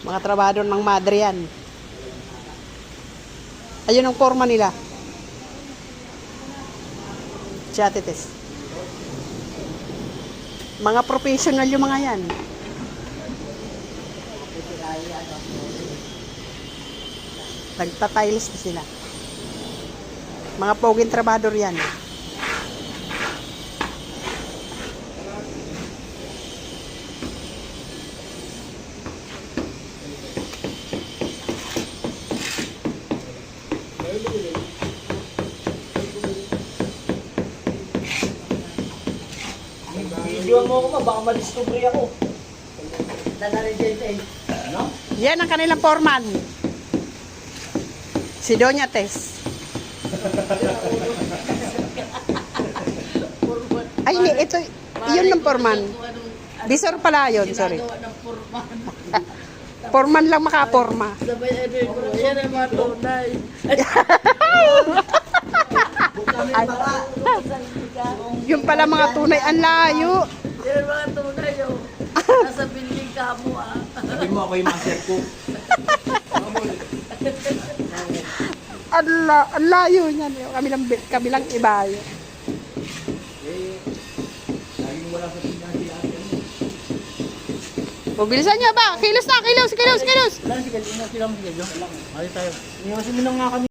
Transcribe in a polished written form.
Mga trabador ng madre yan. Ayun ang forma nila. Si Ate Tess. Mga professional yung mga yan. Nagtatiles na sila. Mga poging trabador yan. Videoan mo ako ma, baka ma-discovery ako. Dala rin dyan no? Yan ang kanilang foreman. Si Doña Tess. Ay, hindi. Ito, yun ng foreman. Bisor pala yun, sorry. Foreman lang makaporma. Sabay ano yun, yan ang mga tunay. Yung pala mga tunay, ang layo. Yan ang mga tunay yun. Nasa building ka mo ah. Sabi mo ako yung master ko. Ang layo niyan. Kabilang ibayo. Laging wala sa tindahan si ate. O, bilisan niyo ba? Kilos na, kilos. Wala, sige, ingat lang. Sige, Diyos lang. Mali tayo. Iwasin mo lang nga kami.